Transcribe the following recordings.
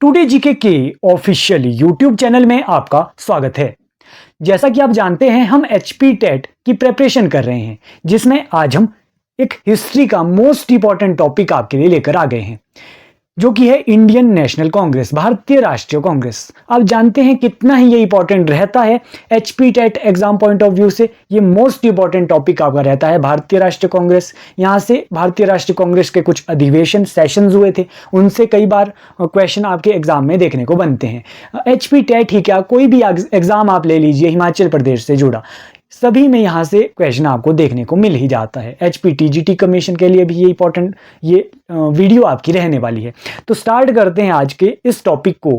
Today GK के official YouTube channel में आपका स्वागत है। जैसा कि आप जानते हैं हम एचपी टेट की प्रिपरेशन कर रहे हैं, जिसमें आज हम एक हिस्ट्री का मोस्ट इंपॉर्टेंट टॉपिक आपके लिए लेकर आ गए हैं, जो कि है इंडियन नेशनल कांग्रेस, भारतीय राष्ट्रीय कांग्रेस। आप जानते हैं कितना ही ये इंपॉर्टेंट रहता है HP TET exam point of view से। ये मोस्ट इंपॉर्टेंट टॉपिक आपका रहता है भारतीय राष्ट्रीय कांग्रेस। यहाँ से भारतीय राष्ट्रीय कांग्रेस के कुछ अधिवेशन सेशंस हुए थे, उनसे कई बार क्वेश्चन आपके एग्जाम में देखने को बनते हैं। एचपी टेट ही क्या, कोई भी एग्जाम आप ले लीजिए हिमाचल प्रदेश से जुड़ा, सभी में यहाँ से क्वेश्चन आपको देखने को मिल ही जाता है। एचपीटीजीटी कमीशन के लिए भी ये इंपॉर्टेंट वीडियो आपकी रहने वाली है। तो स्टार्ट करते हैं आज के इस टॉपिक को।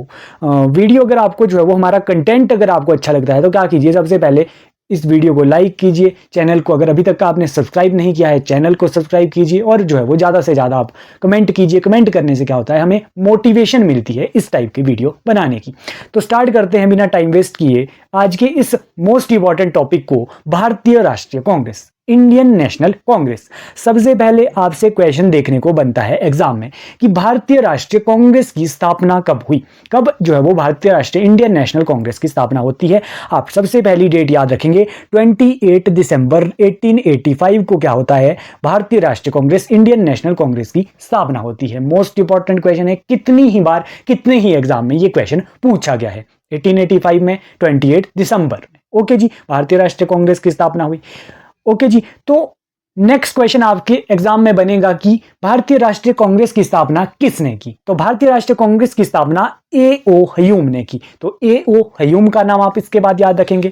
वीडियो अगर आपको जो है वो हमारा कंटेंट अगर आपको अच्छा लगता है तो क्या कीजिए, सबसे पहले इस वीडियो को लाइक कीजिए, चैनल को अगर अभी तक का आपने सब्सक्राइब नहीं किया है चैनल को सब्सक्राइब कीजिए, और जो है वो ज़्यादा से ज़्यादा आप कमेंट कीजिए। कमेंट करने से क्या होता है, हमें मोटिवेशन मिलती है इस टाइप की वीडियो बनाने की। तो स्टार्ट करते हैं बिना टाइम वेस्ट किए आज के इस मोस्ट इंपॉर्टेंट टॉपिक को, भारतीय राष्ट्रीय कांग्रेस, इंडियन नेशनल कांग्रेस। सबसे पहले आपसे क्वेश्चन देखने को बनता है एग्जाम में कि भारतीय राष्ट्रीय कांग्रेस की स्थापना कब हुई, कब जो है वो भारतीय राष्ट्रीय इंडियन नेशनल कांग्रेस की स्थापना होती है। आप सबसे पहली डेट याद रखेंगे, 28 दिसंबर 1885 को क्या होता है, भारतीय राष्ट्रीय कांग्रेस इंडियन नेशनल कांग्रेस की स्थापना होती है। मोस्ट इंपॉर्टेंट क्वेश्चन है, कितनी ही बार कितने ही एग्जाम में ये क्वेश्चन पूछा गया है। 1885 में, 28 दिसंबर में। ओके जी, भारतीय राष्ट्रीय कांग्रेस की स्थापना हुई। ओके जी, तो नेक्स्ट क्वेश्चन आपके एग्जाम में बनेगा कि भारतीय राष्ट्रीय कांग्रेस की स्थापना किसने की। तो भारतीय राष्ट्रीय कांग्रेस की स्थापना ए.ओ. हयूम ने की। तो ए.ओ. हयूम का नाम आप इसके बाद याद रखेंगे।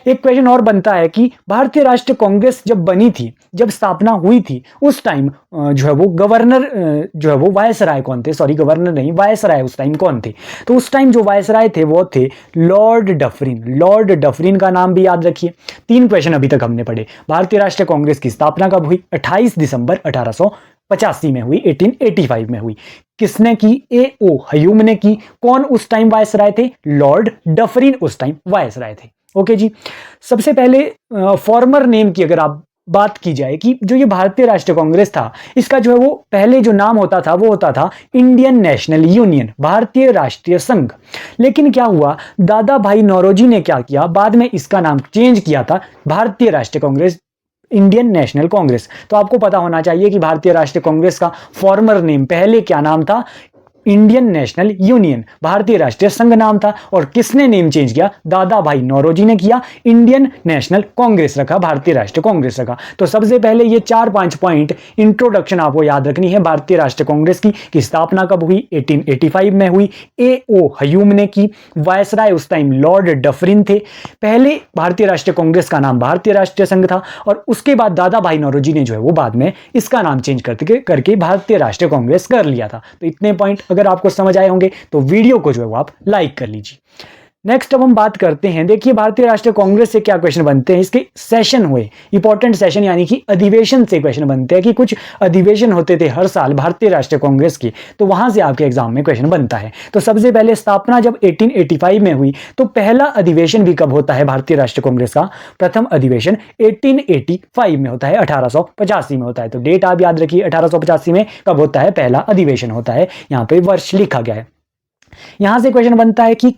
एक क्वेश्चन और बनता है कि भारतीय राष्ट्रीय कांग्रेस जब बनी थी, जब स्थापना हुई थी, उस टाइम जो है वो गवर्नर जो है वो वायसराय कौन थे, सॉरी गवर्नर नहीं वायसराय उस टाइम कौन थे। तो उस टाइम जो वायसराय थे वो थे लॉर्ड डफरिन। लॉर्ड डफरिन का नाम भी याद रखिए। 3 क्वेश्चन अभी तक हमने पढ़े। भारतीय राष्ट्रीय कांग्रेस की स्थापना कब हुई, 28 दिसंबर 1885 में हुई, 1885 में हुई। किसने की, ए.ओ. हयूम ने की। कौन उस टाइम वायसराय थे, लॉर्ड डफरिन उस टाइम वायसराय थे। ओके जी, सबसे पहले फॉर्मर नेम की अगर आप बात की जाए कि जो ये भारतीय राष्ट्रीय कांग्रेस था, इसका जो है वो पहले जो नाम होता था वो होता था इंडियन नेशनल यूनियन, भारतीय राष्ट्रीय संघ। लेकिन क्या हुआ, दादा भाई नौरोजी ने क्या किया, बाद में इसका नाम चेंज किया था भारतीय राष्ट्रीय कांग्रेस, इंडियन नेशनल कांग्रेस। तो आपको पता होना चाहिए कि भारतीय राष्ट्रीय कांग्रेस का फॉर्मर नेम पहले क्या नाम था, इंडियन नेशनल यूनियन, भारतीय राष्ट्रीय संघ नाम था। और किसने नेम चेंज किया, दादा भाई नौरोजी ने किया, इंडियन नेशनल कांग्रेस रखा, भारतीय राष्ट्रीय कांग्रेस रखा। तो सबसे पहले ये 4-5 पॉइंट इंट्रोडक्शन आपको याद रखनी है भारतीय राष्ट्रीय कांग्रेस की स्थापना कब हुई, 1885 में हुई, ए.ओ. हयूम ने की, वायसराय उस टाइम लॉर्ड डफरिन थे। पहले भारतीय राष्ट्रीय कांग्रेस का नाम भारतीय राष्ट्रीय संघ था, और उसके बाद दादा भाई नौरोजी ने जो है वो बाद में इसका नाम चेंज करके भारतीय राष्ट्रीय कांग्रेस कर लिया था। तो इतने पॉइंट अगर आपको समझ आए होंगे तो वीडियो को जो है वो आप लाइक कर लीजिए। नेक्स्ट अब हम बात करते हैं, देखिए भारतीय राष्ट्रीय कांग्रेस से क्या क्वेश्चन बनते हैं। इसके सेशन हुए, इंपॉर्टेंट सेशन यानी कि अधिवेशन से क्वेश्चन बनते हैं कि कुछ अधिवेशन होते थे हर साल भारतीय राष्ट्रीय कांग्रेस के, तो वहां से आपके एग्जाम में क्वेश्चन बनता है। तो सबसे पहले स्थापना जब 1885 में हुई, तो पहला अधिवेशन भी कब होता है भारतीय राष्ट्रीय कांग्रेस का, प्रथम अधिवेशन 1885 में होता है, 1885 में होता है। तो डेट आप याद रखिए, 1885 में कब होता है, पहला अधिवेशन होता है। यहाँ पे वर्ष लिखा गया है। यहां से क्वेश्चन बनता है कि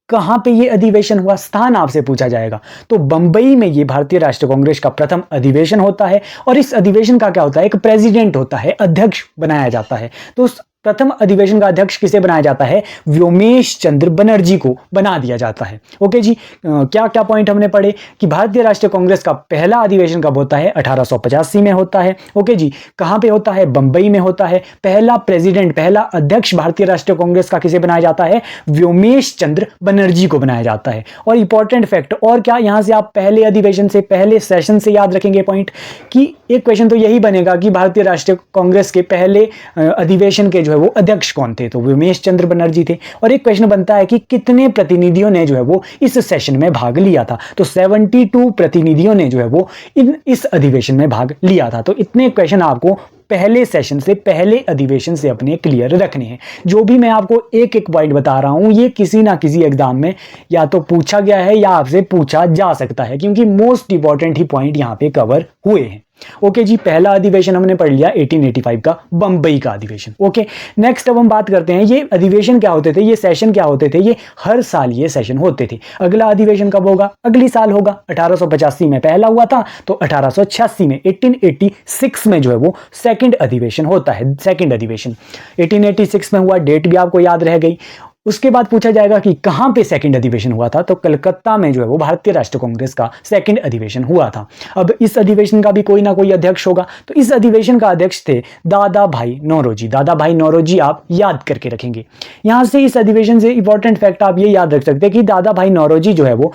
कहां पे ये अधिवेशन हुआ, स्थान आपसे पूछा जाएगा। तो बंबई में ये भारतीय राष्ट्रीय कांग्रेस का प्रथम अधिवेशन होता है, और इस अधिवेशन का क्या होता है, एक प्रेसिडेंट होता है, अध्यक्ष बनाया जाता है। तो उस प्रथम अधिवेशन का अध्यक्ष किसे बनाया जाता है, व्योमेश चंद्र बनर्जी को बना दिया जाता है। ओके जी, क्या क्या पॉइंट हमने पढ़े कि भारतीय राष्ट्रीय कांग्रेस का पहला अधिवेशन कब होता है, 1885 में होता है। ओके जी, कहां पे होता है, बंबई में होता है। पहला प्रेसिडेंट, पहला अध्यक्ष भारतीय राष्ट्रीय कांग्रेस का किसे बनाया जाता है, व्योमेश चंद्र बनर्जी को बनाया जाता है। और इंपॉर्टेंट फैक्ट और क्या, यहां से आप पहले अधिवेशन से, पहले सेशन से याद रखेंगे पॉइंट कि एक क्वेश्चन तो यही बनेगा कि भारतीय राष्ट्रीय कांग्रेस के पहले अधिवेशन के जो है वो अध्यक्ष कौन थे, तो व्योमेश चंद्र बनर्जी थे। और एक क्वेश्चन बनता है कि कितने प्रतिनिधियों ने जो है वो इस सेशन में भाग लिया था, तो 72 प्रतिनिधियों ने जो है वो इस अधिवेशन में भाग लिया था। तो इतने क्वेश्चन आपको पहले सेशन से, पहले अधिवेशन से अपने क्लियर रखने हैं। जो भी मैं आपको एक एक पॉइंट बता रहा हूं, ये किसी ना किसी एग्जाम में या तो पूछा गया है या आपसे पूछा जा सकता है, क्योंकि मोस्ट इंपॉर्टेंट ही पॉइंट यहां पे कवर हुए हैं। ओके जी, पहला अधिवेशन हमने पढ़ लिया 1885 का बंबई का अधिवेशन। ओके, नेक्स्ट अब हम बात करते हैं ये अधिवेशन क्या होते थे, ये सेशन क्या होते थे। ये हर साल ये सेशन होते थे। अगला अधिवेशन कब होगा, अगली साल होगा। 1885 में पहला हुआ था, तो 1886 में 1886 में जो है वो सेकंड अधिवेशन होता है। सेकंड अधिवेशन 1886 में हुआ, डेट भी आपको याद रह गई। उसके बाद पूछा जाएगा कि कहां पे सेकंड अधिवेशन हुआ था, तो कलकत्ता में जो है वो भारतीय राष्ट्रीय कांग्रेस का सेकंड अधिवेशन हुआ था। अब इस अधिवेशन का भी कोई ना कोई अध्यक्ष होगा, तो इस अधिवेशन का अध्यक्ष थे दादा भाई नौरोजी। दादा भाई नौरोजी आप याद करके रखेंगे। यहां से इस अधिवेशन से इंपॉर्टेंट फैक्ट आप ये याद रख सकते हैं कि दादा भाई नौरोजी जो है वो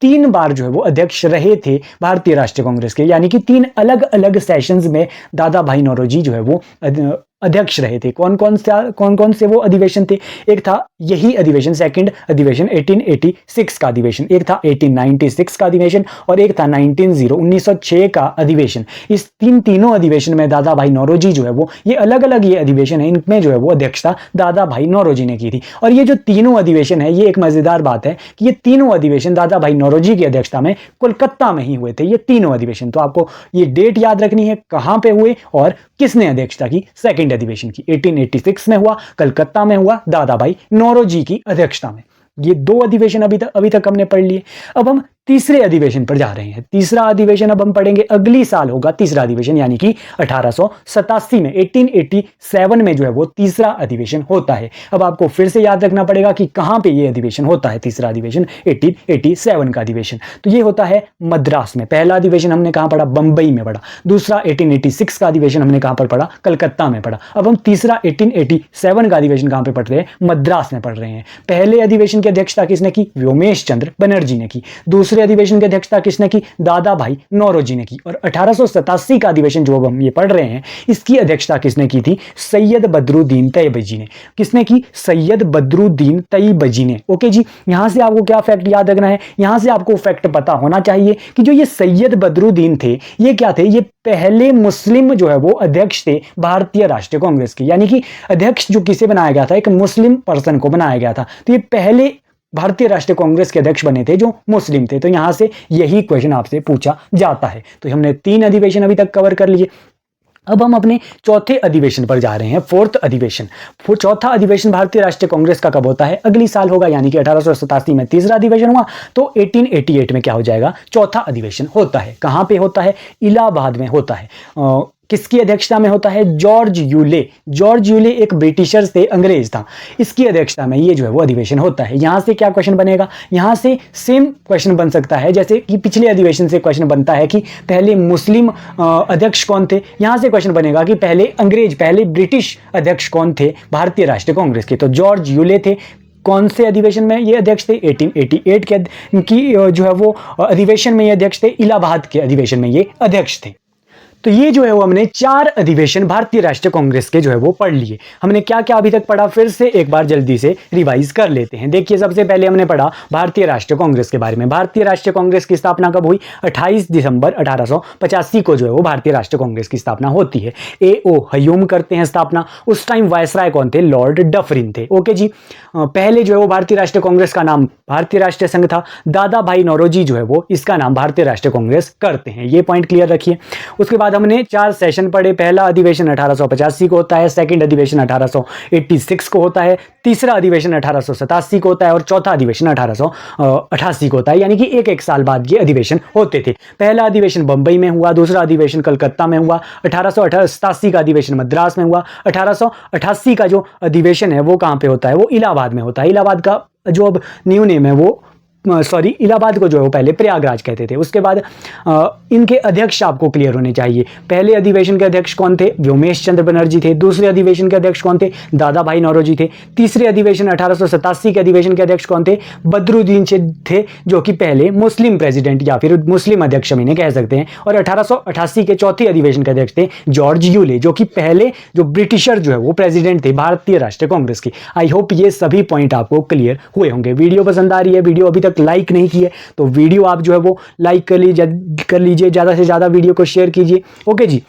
3 बार जो है वो अध्यक्ष रहे थे भारतीय राष्ट्रीय कांग्रेस के, यानी कि 3 अलग अलग सेशंस में दादा भाई नौरोजी जो है वो अध्यक्ष रहे थे। कौन कौन से वो अधिवेशन थे, एक था यही अधिवेशन सेकंड अधिवेशन 1886 का अधिवेशन, एक था 1896 का अधिवेशन और एक था 1906 का अधिवेशन। इस तीनों अधिवेशन में दादा भाई नौरोजी जो है वो, ये अलग अलग ये अधिवेशन है, इनमें जो है वो अध्यक्षता दादा भाई नौरोजी ने की थी। और ये जो तीनों अधिवेशन है, ये एक मजेदार बात है कि ये तीनों अधिवेशन दादा भाई नौरोजी की अध्यक्षता में कोलकाता में ही हुए थे, ये तीनों अधिवेशन। तो आपको ये डेट याद रखनी है, कहां पे हुए और किसने अध्यक्षता की सेकंड अधिवेशन की। 1886 में हुआ, कलकत्ता में हुआ, दादा भाई नौरोजी की अध्यक्षता में। ये 2 अधिवेशन अभी तक हमने पढ़ लिए। अब हम तीसरे अधिवेशन पर जा रहे हैं। तीसरा अधिवेशन अब हम पढ़ेंगे, अगली साल होगा तीसरा अधिवेशन, यानी कि 1887 में 1887 में जो है वो तीसरा अधिवेशन होता है। अब आपको फिर से याद रखना पड़ेगा कि कहां पे ये अधिवेशन होता है। तीसरा अधिवेशन 1887 का अधिवेशन तो ये होता है मद्रास में। पहला अधिवेशन हमने कहां पढ़ा, बंबई में पढ़ा। दूसरा 1886 का अधिवेशन हमने कहां पर पढ़ा, कलकत्ता में पढ़ा। अब हम तीसरा 1887 का अधिवेशन कहां पे पढ़ रहे हैं, मद्रास में पढ़ रहे हैं। पहले अधिवेशन की अध्यक्षता किसने की, व्योमेश चंद्र बनर्जी ने की। दूसरे अधिवेशन की अध्यक्षता किसने की, दादा भाई नौरोजी ने की। और 1887 का अधिवेशन जो हम ये पढ़ रहे हैं, इसकी अध्यक्षता किसने की थी, सैयद बदरुद्दीन तैयबजी ने। किसने की, सैयद बदरुद्दीन तैयबजी ने। ओके जी, यहां से आपको क्या फैक्ट याद रखना है, यहां से आपको फैक्ट पता होना चाहिए कि जो ये सैयद बदरुद्दीन थे, ये क्या थे, ये पहले मुस्लिम जो है वो अध्यक्ष थे भारतीय राष्ट्रीय कांग्रेस के। यानी कि अध्यक्ष जो किसे बनाया गया था, एक मुस्लिम पर्सन को बनाया गया था। तो ये पहले भारतीय राष्ट्रीय कांग्रेस के अध्यक्ष बने थे जो मुस्लिम थे। तो यहां से यही क्वेश्चन आपसे पूछा जाता है। तो हमने 3 अधिवेशन अभी तक कवर कर लिए। अब हम अपने चौथे अधिवेशन पर जा रहे हैं, फोर्थ अधिवेशन। चौथा अधिवेशन भारतीय राष्ट्रीय कांग्रेस का कब होता है, अगली साल होगा, यानी कि 1887 में तीसरा अधिवेशन हुआ, तो 1888 में क्या हो जाएगा, चौथा अधिवेशन होता है। कहां पे होता है, इलाहाबाद में होता है। किसकी अध्यक्षता में होता है, जॉर्ज यूले। जॉर्ज यूले एक ब्रिटिशर से अंग्रेज था, इसकी अध्यक्षता में ये जो है वो अधिवेशन होता है। यहां से क्या क्वेश्चन बनेगा, यहां से सेम क्वेश्चन बन सकता है जैसे कि पिछले अधिवेशन से क्वेश्चन बनता है कि पहले मुस्लिम अध्यक्ष कौन थे। यहां से क्वेश्चन बनेगा कि पहले ब्रिटिश अध्यक्ष कौन थे भारतीय राष्ट्रीय कांग्रेस के, तो जॉर्ज यूले थे। कौन से अधिवेशन में ये अध्यक्ष थे, 1888 की जो है वो अधिवेशन में ये अध्यक्ष थे, इलाहाबाद के अधिवेशन में ये अध्यक्ष थे। तो ये जो है वो हमने 4 अधिवेशन भारतीय राष्ट्रीय कांग्रेस के जो है वो पढ़ लिए। हमने क्या क्या अभी तक पढ़ा, फिर से एक बार जल्दी से रिवाइज कर लेते हैं। देखिए, सबसे पहले हमने पढ़ा भारतीय राष्ट्रीय कांग्रेस के बारे में। भारतीय राष्ट्रीय कांग्रेस की स्थापना कब हुई, 28 दिसंबर 1885 को जो है वो भारतीय राष्ट्रीय कांग्रेस की स्थापना होती है। A.O. हयूम करते हैं स्थापना। उस टाइम वायसराय कौन थे, लॉर्ड डफरिन थे। ओके जी, पहले जो है वो भारतीय राष्ट्रीय कांग्रेस का नाम भारतीय राष्ट्रीय संघ था। दादा भाई नौरोजी जो है वो इसका नाम भारतीय राष्ट्रीय कांग्रेस करते हैं। ये पॉइंट क्लियर रखिए। उसके बाद हमने 4 सेशन पढ़े। पहला अधिवेशन 1885 को होता है, सेकंड अधिवेशन 1886 को होता है, तीसरा अधिवेशन 1887 को होता है और चौथा अधिवेशन 1888 को होता है। यानी कि एक साल बाद ये अधिवेशन होते थे। पहला अधिवेशन बंबई में हुआ, दूसरा अधिवेशन कलकत्ता में हुआ, 1887 का अधिवेशन मद्रास में हुआ, 1888 का जो अधिवेशन है वो कहां पे होता है, वो इलाहाबाद में होता है। इलाहाबाद का जो अब न्यू नेम है वो इलाहाबाद को जो है वो पहले प्रयागराज कहते थे। उसके बाद इनके अध्यक्ष आपको क्लियर होने चाहिए। पहले अधिवेशन के अध्यक्ष कौन थे, व्योमेश चंद्र बनर्जी थे। दूसरे अधिवेशन के अध्यक्ष कौन थे, दादा भाई नौरोजी थे। तीसरे अधिवेशन 1887 के अधिवेशन के अध्यक्ष कौन थे, बदरुद्दीन थे, जो कि पहले मुस्लिम प्रेसिडेंट या फिर मुस्लिम अध्यक्ष हम इन्हें कह सकते हैं। और 1888 के चौथे अधिवेशन के अध्यक्ष थे जॉर्ज यूले, जो कि पहले जो ब्रिटिशर जो है वो प्रेसिडेंट थे भारतीय राष्ट्रीय कांग्रेस के। आई होप ये सभी पॉइंट आपको क्लियर हुए होंगे। वीडियो पसंद आ रही है, वीडियो अभी तक लाइक नहीं किए तो वीडियो आप जो है वो लाइक कर लीजिए, ज़्यादा से ज़्यादा वीडियो को शेयर कीजिए। ओके जी,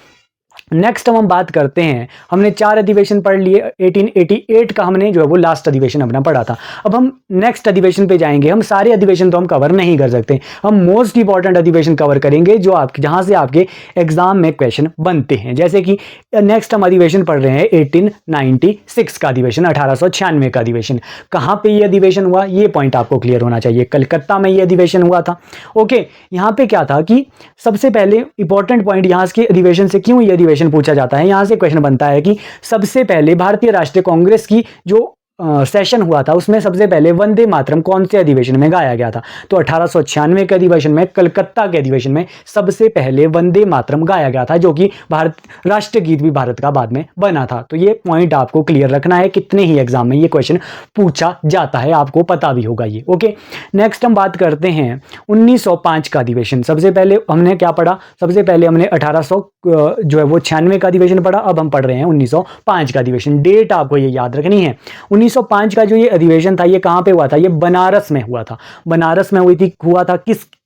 नेक्स्ट हम बात करते हैं, हमने 4 अधिवेशन पढ़ लिए, 1888 का हमने जो है वो लास्ट अधिवेशन अपना पढ़ा था। अब हम नेक्स्ट अधिवेशन पे जाएंगे। हम सारे अधिवेशन तो हम कवर नहीं कर सकते, हम मोस्ट इंपॉर्टेंट अधिवेशन कवर करेंगे जो आपके जहां से आपके एग्जाम में क्वेश्चन बनते हैं। जैसे कि नेक्स्ट हम अधिवेशन पढ़ रहे हैं 1896 का अधिवेशन, 1896 का अधिवेशन। कहां पे ये अधिवेशन हुआ, ये पॉइंट आपको क्लियर होना चाहिए। कलकत्ता में ये अधिवेशन हुआ था। ओके, यहां पे क्या था कि सबसे पहले इंपॉर्टेंट पॉइंट यहां के अधिवेशन से क्यों ये अधिवेशन पूछा जाता है, यहां से क्वेश्चन बनता है कि सबसे पहले भारतीय राष्ट्रीय कांग्रेस की जो सेशन हुआ था उसमें सबसे पहले वंदे मातरम कौन से अधिवेशन में गाया गया था। तो 1896 के अधिवेशन में, कलकत्ता के अधिवेशन में सबसे पहले वंदे मातरम गाया गया था, जो कि भारत राष्ट्रीय गीत भी भारत का बाद में बना था। तो ये पॉइंट आपको क्लियर रखना है, कितने ही एग्जाम में ये क्वेश्चन पूछा जाता है, आपको पता भी होगा ये। ओके, नेक्स्ट हम बात करते हैं 1905 का अधिवेशन। सबसे पहले हमने क्या पढ़ा, सबसे पहले हमने 1800 जो है वो 96 का अधिवेशन पढ़ा। अब हम पढ़ रहे हैं 1905 का अधिवेशन। डेट आपको ये याद रखनी है। 1905 का जो ये अधिवेशन था ये कहां पे हुआ था, ये बनारस में हुआ था। बनारस में हुआ था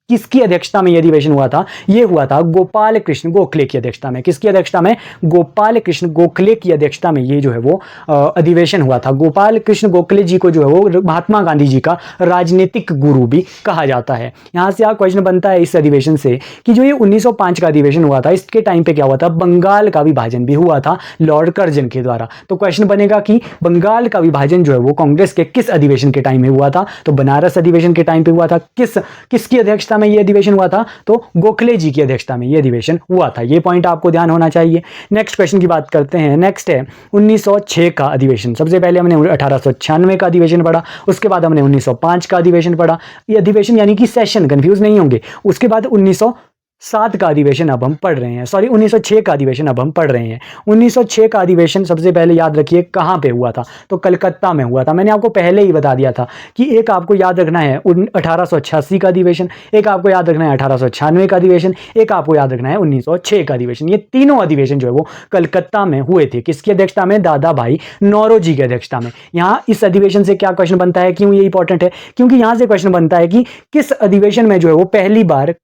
किसकी अध्यक्षता में यह अधिवेशन हुआ था, यह हुआ था गोपाल कृष्ण गोखले की अध्यक्षता में। किसकी अध्यक्षता में, गोपाल कृष्ण गोखले की अध्यक्षता में ये जो है वो अधिवेशन हुआ था। गोपाल कृष्ण गोखले जी को जो है वो महात्मा गांधी जी का राजनीतिक गुरु भी कहा जाता है। यहां से क्वेश्चन बनता है इस अधिवेशन से कि जो ये 1905 का अधिवेशन हुआ था, इसके टाइम पे क्या हुआ था, बंगाल का विभाजन भी हुआ था लॉर्ड कर्जन के द्वारा। तो क्वेश्चन बनेगा कि बंगाल का विभाजन जो है वो कांग्रेस के किस अधिवेशन के टाइम में हुआ था, तो बनारस अधिवेशन के टाइम पे हुआ था। किसकी अध्यक्षता में यह अधिवेशन हुआ था, तो गोखले जी की अध्यक्षता में यह अधिवेशन हुआ था। यह पॉइंट आपको ध्यान होना चाहिए। नेक्स्ट क्वेश्चन की बात करते हैं। नेक्स्ट है 1906 का अधिवेशन। सबसे पहले हमने 1896 का अधिवेशन पढ़ा, उसके बाद हमने 1905 का अधिवेशन पढ़ा। ये अधिवेशन यानी कि सेशन, कंफ्यूज नहीं होंगे। उसके बाद 1907 का अधिवेशन अब हम पढ़ रहे हैं, सॉरी 1906 का अधिवेशन अब हम पढ़ रहे हैं। 1906 का अधिवेशन सबसे पहले याद रखिए कहां पे हुआ था, तो कलकत्ता में हुआ था। मैंने आपको पहले ही बता दिया था कि एक आपको याद रखना है 1886 का अधिवेशन, एक आपको याद रखना है 1896 का अधिवेशन, एक आपको याद रखना है 1906 का अधिवेशन। ये तीनों अधिवेशन जो है वो कलकत्ता में हुए थे। किसकी अध्यक्षता में, दादा भाई नौरोजी की अध्यक्षता में। यहाँ इस अधिवेशन से क्या क्वेश्चन बनता है, क्यों ये इंपॉर्टेंट है, क्योंकि यहां से क्वेश्चन बनता है कि किस अधिवेशन में जो है वो पहली बार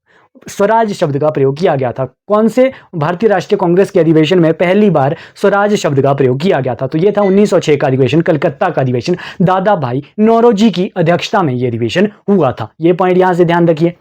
स्वराज शब्द का प्रयोग किया गया था। कौन से भारतीय राष्ट्रीय कांग्रेस के अधिवेशन में पहली बार स्वराज शब्द का प्रयोग किया गया था, तो यह था 1906 का अधिवेशन, कलकत्ता का अधिवेशन। दादा भाई नौरोजी की अध्यक्षता में यह अधिवेशन हुआ था। यह पॉइंट यहां से ध्यान रखिए।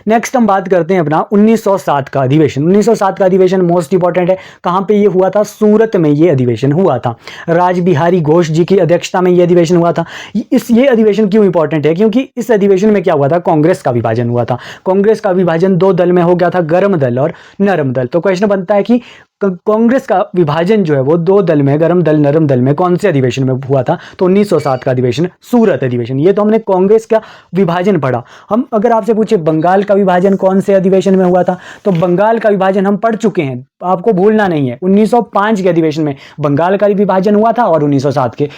नेक्स्ट हम बात करते हैं अपना 1907 का अधिवेशन। 1907 का अधिवेशन मोस्ट इंपॉर्टेंट है। कहां पे ये हुआ था, सूरत में ये अधिवेशन हुआ था। राजबिहारी घोष जी की अध्यक्षता में ये अधिवेशन हुआ था। ये अधिवेशन क्यों इंपॉर्टेंट है, क्योंकि इस अधिवेशन में क्या हुआ था, कांग्रेस का विभाजन हुआ था। कांग्रेस का विभाजन दो दल में हो गया था, गर्म दल और नरम दल। तो क्वेश्चन बनता है कि कांग्रेस का विभाजन जो है वो दो दल में, गर्म दल नरम दल में, कौन से अधिवेशन में हुआ था, तो 1907 का अधिवेशन, सूरत अधिवेशन। ये तो हमने कांग्रेस का विभाजन पढ़ा। हम अगर आपसे पूछे बंगाल का विभाजन कौन से अधिवेशन में हुआ था, तो बंगाल का विभाजन हम पढ़ चुके हैं, आपको भूलना नहीं है। 1905 के अधिवेशन में बंगाल का विभाजन हुआ था और 1907 के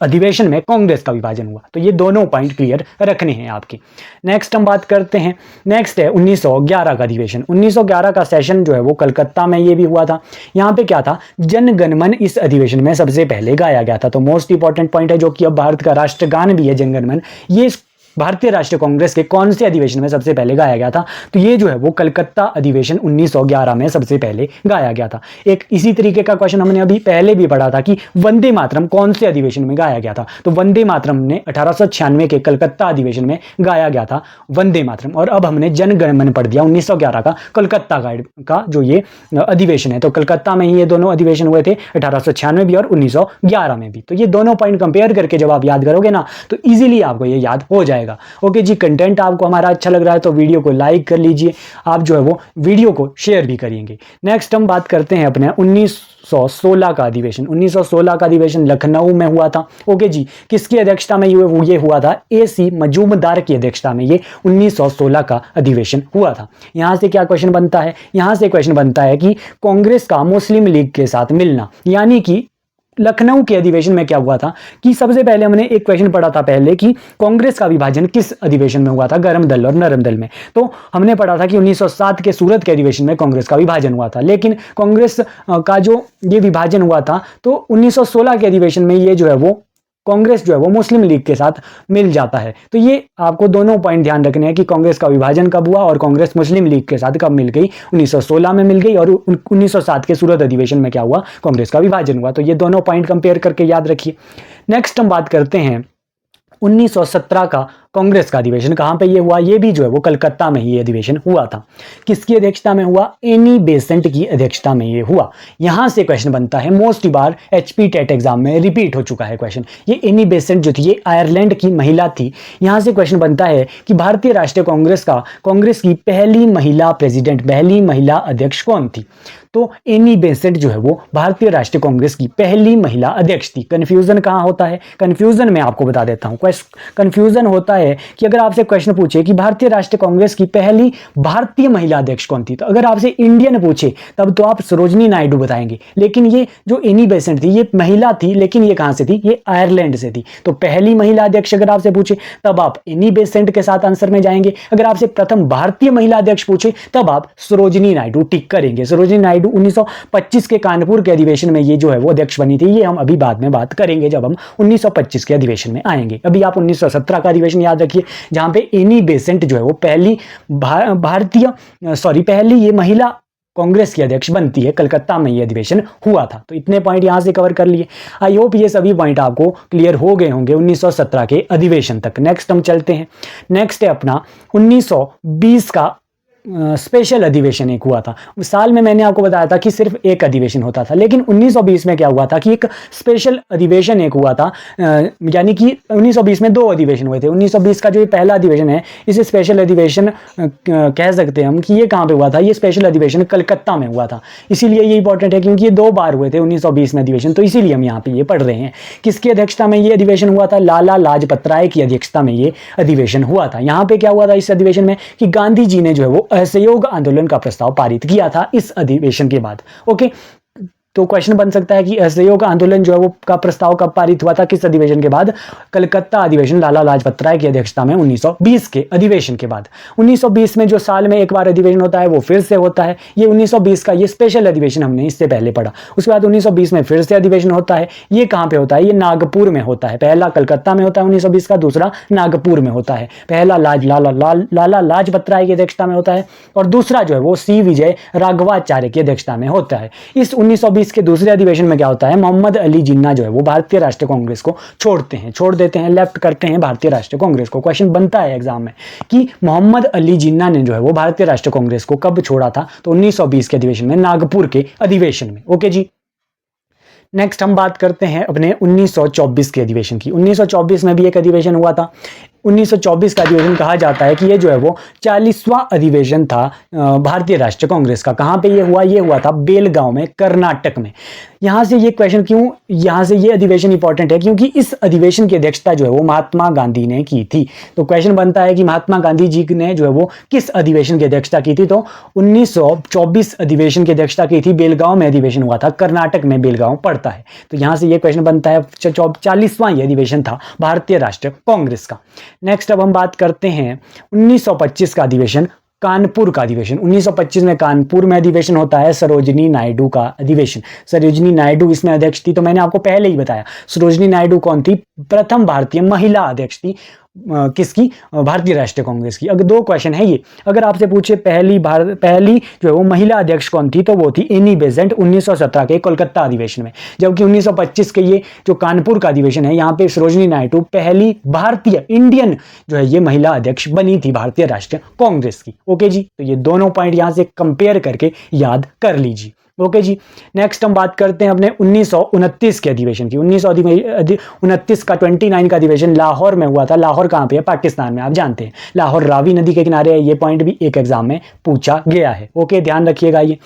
अधिवेशन में कांग्रेस का विभाजन हुआ। तो ये दोनों पॉइंट क्लियर रखने हैं आपके। नेक्स्ट हम बात करते हैं, नेक्स्ट है 1911 का अधिवेशन। 1911 का सेशन जो है वो कलकत्ता में ये भी हुआ था। यहाँ पे क्या था, जन गण मन इस अधिवेशन में सबसे पहले गाया गया था। तो मोस्ट इंपॉर्टेंट पॉइंट है, जो कि अब भारत का राष्ट्रगान भी है जन गण मन, ये भारतीय राष्ट्रीय कांग्रेस के कौन से अधिवेशन में सबसे पहले गाया गया था, तो ये जो है वो कलकत्ता अधिवेशन 1911 में सबसे पहले गाया गया था। एक इसी तरीके का क्वेश्चन हमने अभी पहले भी पढ़ा था कि वंदे मातरम कौन से अधिवेशन में गाया गया था, तो वंदे मातरम ने 1896 के कलकत्ता अधिवेशन में गाया गया था वंदे मातरम। और अब हमने जन गण मन पढ़ दिया 1911 का कलकत्ता का जो ये अधिवेशन है। तो कलकत्ता में ही ये दोनों अधिवेशन हुए थे, 1896 भी और 1911 में भी। तो ये दोनों पॉइंट कंपेयर करके जब आप याद करोगे ना, तो इजीली आपको ये याद हो जाएगा। ओके जी, कंटेंट आपको हमारा अच्छा लग रहा है तो वीडियो को लाइक कर लीजिए, आप जो है वो वीडियो को शेयर भी करिएंगे। नेक्स्ट हम बात करते हैं अपने 1916 का अधिवेशन। 1916 का अधिवेशन लखनऊ में हुआ था। ओके जी, किसकी अध्यक्षता में ये हुआ था, AC मजूमदार की अध्यक्षता में ये 1916 का अधिवेशन हुआ था। यहां से क्या क्वेश्चन बनता है, यहां से क्वेश्चन बनता है कि कांग्रेस का मुस्लिम लीग के साथ मिलना, यानी कि लखनऊ के अधिवेशन में क्या हुआ था कि सबसे पहले हमने एक क्वेश्चन पढ़ा था पहले कि कांग्रेस का विभाजन किस अधिवेशन में हुआ था, गर्म दल और नरम दल में। तो हमने पढ़ा था कि 1907 के सूरत के अधिवेशन में कांग्रेस का विभाजन हुआ था, लेकिन कांग्रेस का जो ये विभाजन हुआ था तो 1916 के अधिवेशन में ये जो है वो कांग्रेस जो है वो मुस्लिम लीग के साथ मिल जाता है। तो ये आपको दोनों पॉइंट ध्यान रखने हैं कि कांग्रेस का विभाजन कब हुआ और कांग्रेस मुस्लिम लीग के साथ कब मिल गई। 1916 में मिल गई और 1907 के सूरत अधिवेशन में क्या हुआ, कांग्रेस का विभाजन हुआ। तो ये दोनों पॉइंट कंपेयर करके याद रखिए। नेक्स्ट हम बात करते हैं 1917 का कांग्रेस का अधिवेशन कहां पे ये हुआ, ये भी जो है वो कलकत्ता में ही अधिवेशन हुआ था। किसकी अध्यक्षता में हुआ, एनी बेसेंट की अध्यक्षता में ये हुआ। यहां से क्वेश्चन बनता है, मोस्ट बार एचपी टेट एग्जाम में रिपीट हो चुका है क्वेश्चन। ये एनी बेसेंट जो थी ये आयरलैंड की महिला थी। यहां से क्वेश्चन बनता है कि भारतीय राष्ट्रीय कांग्रेस की पहली महिला प्रेसिडेंट, पहली महिला अध्यक्ष कौन थी। तो एनी बेसेंट जो है वो भारतीय राष्ट्रीय कांग्रेस की पहली महिला अध्यक्ष थी। कंफ्यूजन कहां होता है, कंफ्यूजन में आपको बता देता हूं। कंफ्यूजन होता है कि अगर आपसे क्वेश्चन पूछे कि भारतीय राष्ट्रीय कांग्रेस की पहली भारतीय महिला अध्यक्ष कौन थी, तो अगर आपसे इंडियन पूछे तब तो आप सरोजनी नायडू बताएंगे। लेकिन ये जो एनी बेसेंट थी ये महिला थी, लेकिन ये कहां से थी, ये आयरलैंड से थी। तो पहली महिला अध्यक्ष अगर आपसे पूछे तब आप एनी बेसेंट के साथ आंसर में जाएंगे। अगर आपसे प्रथम भारतीय महिला अध्यक्ष पूछे तब आप सरोजनी नायडू टिक करेंगे। सरोजनी नायडू 1925 के कानपुर के अधिवेशन में ये जो है वो अध्यक्ष बनी थी। ये हम अभी बाद में बात करेंगे जब हम 1925 के अधिवेशन में आएंगे। अभी आप 1917 का अधिवेशन याद रखिए, जहां पे एनी बेसेंट जो है वो पहली ये महिला कांग्रेस की अध्यक्ष बनती है। कलकत्ता में ये अधिवेशन हुआ था। तो इतने पॉइंट यहां से कवर कर लिए। आई होप ये सभी पॉइंट आपको क्लियर हो गए होंगे 1917 के अधिवेशन तक। नेक्स्ट हम चलते हैं। नेक्स्ट है अपना 1920 का स्पेशल अधिवेशन एक हुआ था। साल में मैंने आपको बताया था कि सिर्फ एक अधिवेशन होता था, लेकिन 1920 में क्या हुआ था कि एक स्पेशल अधिवेशन एक हुआ था। यानी कि 1920 में दो अधिवेशन हुए थे। 1920 का जो ये पहला अधिवेशन है इसे स्पेशल अधिवेशन कह सकते हैं हम कि ये कहाँ पे हुआ था, ये स्पेशल अधिवेशन कलकत्ता में हुआ था। इसीलिए ये इंपॉर्टेंट है क्योंकि ये दो बार हुए थे 1920 में अधिवेशन, तो इसीलिए हम यहाँ पे ये पढ़ रहे हैं। किसकी अध्यक्षता में ये अधिवेशन हुआ था, लाला लाजपत राय की अध्यक्षता में ये अधिवेशन हुआ था। यहाँ पे क्या हुआ था इस अधिवेशन में कि गांधी जी ने जो है वो असहयोग आंदोलन का प्रस्ताव पारित किया था इस अधिवेशन के बाद। ओके, तो क्वेश्चन बन सकता है कि असहयोग आंदोलन जो है वो का प्रस्ताव कब पारित हुआ था, किस अधिवेशन के बाद, कलकत्ता अधिवेशन लाला लाजपत राय की अध्यक्षता में 1920 के अधिवेशन के बाद। 1920 में जो साल में एक बार अधिवेशन होता है वो फिर से होता है। ये 1920 का ये स्पेशल अधिवेशन हमने इससे पहले पढ़ा। उसके बाद 1920 में फिर से अधिवेशन होता है। ये कहां पे होता है, ये नागपुर में होता है। पहला कलकत्ता में होता है 1920 का, दूसरा नागपुर में होता है। पहला लाला लाजपत राय की अध्यक्षता में होता है और दूसरा जो है वो सी विजय राघवाचार्य की अध्यक्षता में होता है। इस 1920 के दूसरे अधिवेशन में क्या होता है, मोहम्मद अली जिन्ना जो है वो भारतीय राष्ट्रीय कांग्रेस को छोड़ देते हैं, लेफ्ट करते हैं भारतीय राष्ट्रीय कांग्रेस को। क्वेश्चन बनता है एग्जाम में कि मोहम्मद अली जिन्ना ने जो है वो भारतीय राष्ट्रीय कांग्रेस को कब छोड़ा था, तो 1920 के अधिवेशन में, नागपुर के अधिवेशन में। ओके जी। नेक्स्ट हम बात करते हैं अपने 1924 के अधिवेशन की। 1924 में भी एक अधिवेशन हुआ था। 1924 का अधिवेशन कहा जाता है कि ये जो है वो 40वां अधिवेशन था भारतीय राष्ट्रीय कांग्रेस का। कहाँ पे ये हुआ, ये हुआ था बेलगांव में, कर्नाटक में। यहाँ से ये क्वेश्चन क्यों, यहाँ से ये अधिवेशन इंपॉर्टेंट है क्योंकि इस अधिवेशन की अध्यक्षता जो है वो महात्मा गांधी ने की थी। तो क्वेश्चन बनता है कि महात्मा गांधी जी ने जो है वो किस अधिवेशन की अध्यक्षता की थी, तो 1924 अधिवेशन की अध्यक्षता की थी। बेलगांव में अधिवेशन हुआ था, कर्नाटक में बेलगांव पड़ता है। तो यहाँ से ये क्वेश्चन बनता है 40वां अधिवेशन था भारतीय राष्ट्रीय कांग्रेस का। नेक्स्ट अब हम बात करते हैं 1925 का अधिवेशन, कानपुर का अधिवेशन। 1925 में कानपुर में अधिवेशन होता है, सरोजनी नायडू का अधिवेशन। सरोजनी नायडू इसमें अध्यक्ष थी। तो मैंने आपको पहले ही बताया सरोजनी नायडू कौन थी, प्रथम भारतीय महिला अध्यक्ष थी। किसकी, भारतीय राष्ट्रीय कांग्रेस की। अगर दो क्वेश्चन है ये, अगर आपसे पूछे पहली जो है वो महिला अध्यक्ष कौन थी, तो वो थी एनी बेसेंट 1917 के कोलकाता अधिवेशन में। जबकि 1925 के ये जो कानपुर का अधिवेशन है, यहाँ पे सरोजनी नायडू पहली भारतीय इंडियन जो है ये महिला अध्यक्ष बनी थी भारतीय राष्ट्रीय कांग्रेस की। ओके जी, तो ये दोनों पॉइंट यहाँ से कंपेयर करके याद कर लीजिए। ओके जी। नेक्स्ट हम बात करते हैं अपने 1929 के अधिवेशन की। 1929 का 29 का अधिवेशन लाहौर में हुआ था। लाहौर कहाँ पे है, पाकिस्तान में, आप जानते हैं। लाहौर रावी नदी के किनारे है। ये पॉइंट भी एक एग्जाम में पूछा गया है। ओके, ध्यान रखिएगा। ये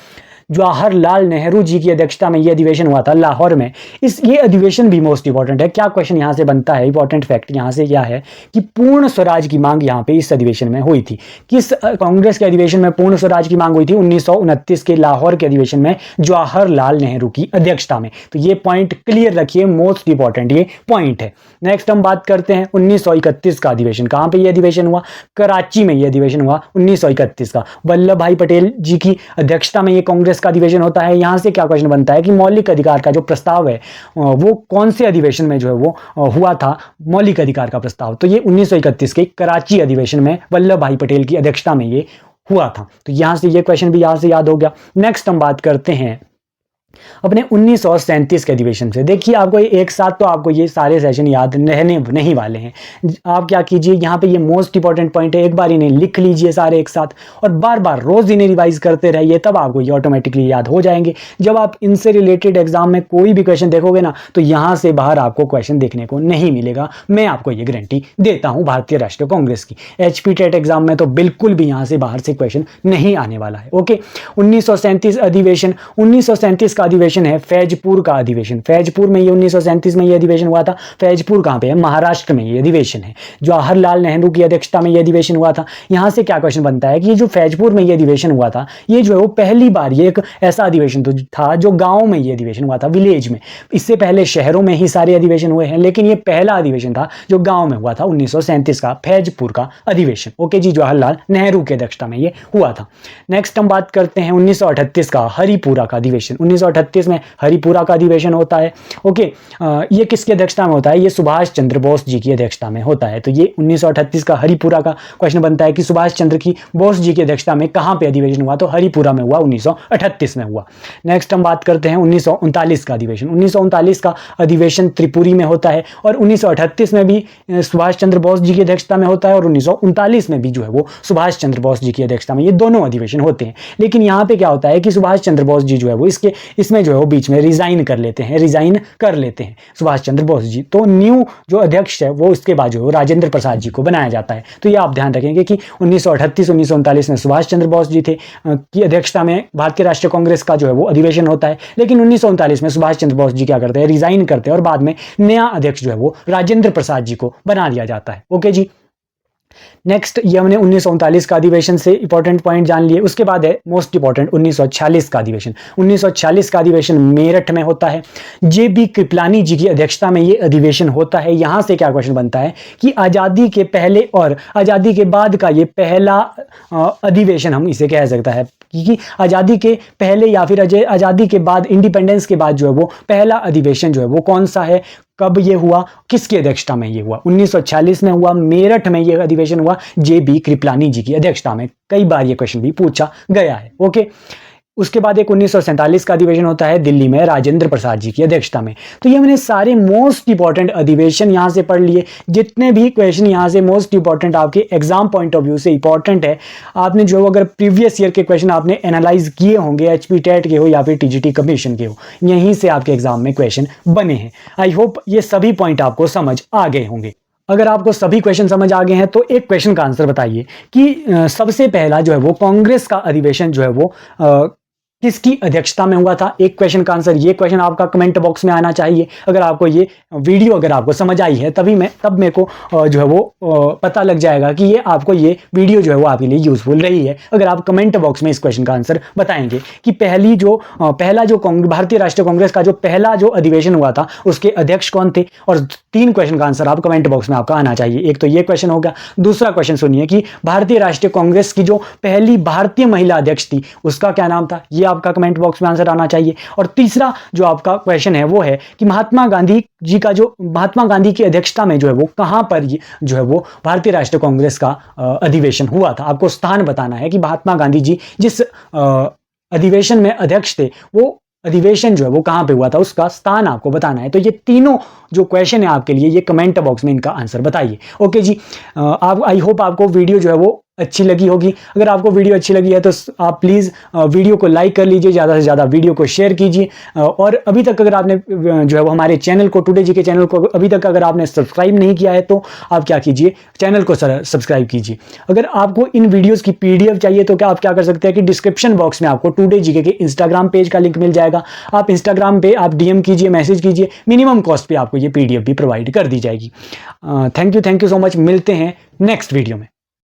जवाहरलाल नेहरू जी की अध्यक्षता में यह अधिवेशन हुआ था लाहौर में। ये अधिवेशन भी मोस्ट इंपॉर्टेंट है। क्या क्वेश्चन यहां से बनता है, इंपॉर्टेंट फैक्ट यहां से क्या है कि पूर्ण स्वराज की मांग यहां पे इस अधिवेशन में हुई थी। किस कांग्रेस के अधिवेशन में पूर्ण स्वराज की मांग हुई थी, 1929 के लाहौर के अधिवेशन में जवाहरलाल नेहरू की अध्यक्षता में। तो ये पॉइंट क्लियर रखिए, मोस्ट इंपॉर्टेंट ये पॉइंट है। नेक्स्ट हम बात करते हैं 1931 का अधिवेशन। कहां पे ये अधिवेशन हुआ, कराची में ये अधिवेशन हुआ 1931 का। वल्लभ भाई पटेल जी की अध्यक्षता में ये कांग्रेस कांग्रेस का अधिवेशन होता है। यहां से क्या क्वेश्चन बनता है कि मौलिक अधिकार का जो प्रस्ताव है वो कौन से अधिवेशन में जो है वो हुआ था, मौलिक अधिकार का प्रस्ताव, तो ये 1931 के कराची अधिवेशन में वल्लभ भाई पटेल की अध्यक्षता में ये हुआ था। तो यहां से ये क्वेश्चन भी यहां से याद हो गया। नेक्स्ट हम बात करते हैं अपने 1937 के अधिवेशन से। देखिए आपको एक साथ तो आपको ये सारे सेशन याद रहने नहीं वाले हैं। आप क्या कीजिए, यहाँ पे ये मोस्ट इंपॉर्टेंट पॉइंट है, एक बार इन्हें लिख लीजिए सारे एक साथ और बार बार रोज इन्हें रिवाइज करते रहिए, तब आपको ये ऑटोमेटिकली याद हो जाएंगे। जब आप इनसे रिलेटेड एग्जाम में कोई भी क्वेश्चन देखोगे ना, तो यहाँ से बाहर आपको क्वेश्चन देखने को नहीं मिलेगा। मैं आपको ये गारंटी देता हूँ भारतीय राष्ट्रीय कांग्रेस की। HP टेट एग्जाम में तो बिल्कुल भी यहाँ से बाहर से क्वेश्चन नहीं आने वाला है। ओके, 1937 अधिवेशन, 1937 का अधिवेशन है फैजपुर का अधिवेशन। फैजपुर में ये 1937 में ये अधिवेशन हुआ था। फैजपुर कहां पे है? महाराष्ट्र में ये अधिवेशन है। जवाहरलाल नेहरू की अध्यक्षता में ये अधिवेशन हुआ था। यहां से क्या क्वेश्चन बनता है कि ये जो फैजपुर में ये अधिवेशन हुआ था, ये जो है वो पहली बार ये एक ऐसा अधिवेशन तो था जो गांव में ये अधिवेशन हुआ था, विलेज में। इससे पहले शहरों में ही सारे अधिवेशन हुए हैं, लेकिन ये पहला अधिवेशन था जो गांव में हुआ था, 1937 का फैजपुर का अधिवेशन। ओके जी, जवाहरलाल नेहरू की अध्यक्षता में ये हुआ था। नेक्स्ट हम बात करते हैं 1938 का हरिपुरा का अधिवेशन। 1938 में हरिपुरा का अधिवेशन होता है। ओके, ये किसकी अध्यक्षता में होता है? ये सुभाष चंद्र बोस जी की अध्यक्षता में होता है। तो ये 1938 का हरिपुरा का क्वेश्चन बनता है कि सुभाष चंद्र की बोस जी की अध्यक्षता में कहां पे अधिवेशन हुआ? तो हरिपुरा में हुआ, 1938 में हुआ। नेक्स्ट हम बात करते हैं 1939 का अधिवेशन। 1939 का अधिवेशन त्रिपुरी में होता है और 1938 में भी सुभाष चंद्र बोस जी की अध्यक्षता में होता है और 1939 में भी जो है वो सुभाष चंद्र बोस जी की अध्यक्षता में ये दोनों अधिवेशन होते हैं। लेकिन यहाँ पे क्या होता है कि सुभाष चंद्र बोस जी जो है वो इसमें जो है वो बीच में रिजाइन कर लेते हैं सुभाष चंद्र बोस जी। तो न्यू जो अध्यक्ष है वो इसके बाद जो है राजेंद्र प्रसाद जी को बनाया जाता है। तो ये आप ध्यान रखेंगे कि 1938-1939 में सुभाष चंद्र बोस जी थे की अध्यक्षता में भारतीय राष्ट्रीय कांग्रेस का जो है वो अधिवेशन होता है, लेकिन 1939 में सुभाष चंद्र बोस जी क्या करते हैं? रिजाइन करते हैं और बाद में नया अध्यक्ष जो है वो राजेंद्र प्रसाद जी को बना लिया जाता है। ओके जी, नेक्स्ट ये हमने 1939 का अधिवेशन से इंपॉर्टेंट पॉइंट जान लिए। उसके बाद है मोस्ट इंपॉर्टेंट 1946 का अधिवेशन। 1946 का अधिवेशन मेरठ में होता है। JB कृपलानी जी की अध्यक्षता में ये अधिवेशन होता है। यहां से क्या क्वेश्चन बनता है कि आजादी के पहले और आजादी के बाद का ये पहला अधिवेशन हम इसे कह सकता है, क्योंकि आजादी के पहले या फिर आजादी के बाद, इंडिपेंडेंस के बाद जो है वो पहला अधिवेशन जो है वो कौन सा है, कब ये हुआ, किसकी अध्यक्षता में ये हुआ? 1946 में हुआ, मेरठ में ये अधिवेशन हुआ JB कृपलानी जी की अध्यक्षता में। कई बार ये क्वेश्चन भी पूछा गया है। ओके, उसके बाद एक 1947 का अधिवेशन होता है दिल्ली में राजेंद्र प्रसाद जी की अध्यक्षता में। तो ये हमने सारे मोस्ट इंपॉर्टेंट अधिवेशन यहां से पढ़ लिए। जितने भी क्वेश्चन यहां से मोस्ट इंपॉर्टेंट आपके एग्जाम पॉइंट ऑफ व्यू से इंपॉर्टेंट है, आपने जो अगर प्रीवियस ईयर के क्वेश्चन आपने एनालाइज किए होंगे, HP टेट के हो या फिर TGT कमीशन के हो, यहीं से आपके एग्जाम में क्वेश्चन बने हैं। आई होप ये सभी पॉइंट आपको समझ आ गए होंगे। अगर आपको सभी क्वेश्चन समझ आ गए हैं तो एक क्वेश्चन का आंसर बताइए कि सबसे पहला जो है वो कांग्रेस का अधिवेशन जो है वो किसकी अध्यक्षता में हुआ था? एक क्वेश्चन का आंसर, ये क्वेश्चन आपका कमेंट बॉक्स में आना चाहिए। अगर आपको ये वीडियो अगर आपको समझ आई है तब मेरे को जो है वो पता लग जाएगा कि ये आपको ये वीडियो जो है वो आपके लिए यूजफुल रही है। अगर आप कमेंट बॉक्स में इस क्वेश्चन का आंसर बताएंगे कि पहला जो भारतीय राष्ट्रीय कांग्रेस का जो पहला जो अधिवेशन हुआ था उसके अध्यक्ष कौन थे, और 3 क्वेश्चन का आंसर आप कमेंट बॉक्स में आपका आना चाहिए। एक तो ये क्वेश्चन हो गया। दूसरा क्वेश्चन सुनिए कि भारतीय राष्ट्रीय कांग्रेस की जो पहली भारतीय महिला अध्यक्ष थी उसका क्या नाम था, ये आपका कमेंट बॉक्स में आंसर आना चाहिए। और तीसरा जो आपका क्वेश्चन है वो है कि महात्मा गांधी की अध्यक्षता में जो है वो कहां पर जो है वो भारतीय राष्ट्रीय कांग्रेस का अधिवेशन हुआ था। आपको स्थान बताना है कि महात्मा गांधी जी जिस अधिवेशन में अध्यक्ष थे वो अधिवेशन जो है वो कहां पे हुआ था, उसका स्थान आपको बताना है। तो ये तीनों जो क्वेश्चन है आपके लिए, ये कमेंट बॉक्स में इनका आंसर बताइए। ओके जी, आई होप आपको वीडियो जो है वो अच्छी लगी होगी। अगर आपको वीडियो अच्छी लगी है तो आप प्लीज़ वीडियो को लाइक कर लीजिए, ज़्यादा से ज़्यादा वीडियो को शेयर कीजिए। और अभी तक अगर आपने जो है वो हमारे चैनल को, टुडे जी के चैनल को अभी तक अगर आपने सब्सक्राइब नहीं किया है तो आप क्या कीजिए, चैनल को सब्सक्राइब कीजिए। अगर आपको इन वीडियोज़ की PDF चाहिए तो क्या आप क्या कर सकते हैं कि डिस्क्रिप्शन बॉक्स में आपको टुडे जी के इंस्टाग्राम पेज का लिंक मिल जाएगा। आप इंस्टाग्राम पे आप DM कीजिए, मैसेज कीजिए, मिनिमम कॉस्ट पे आपको ये PDF भी प्रोवाइड कर दी जाएगी। Thank you so much. मिलते हैं नेक्स्ट वीडियो में।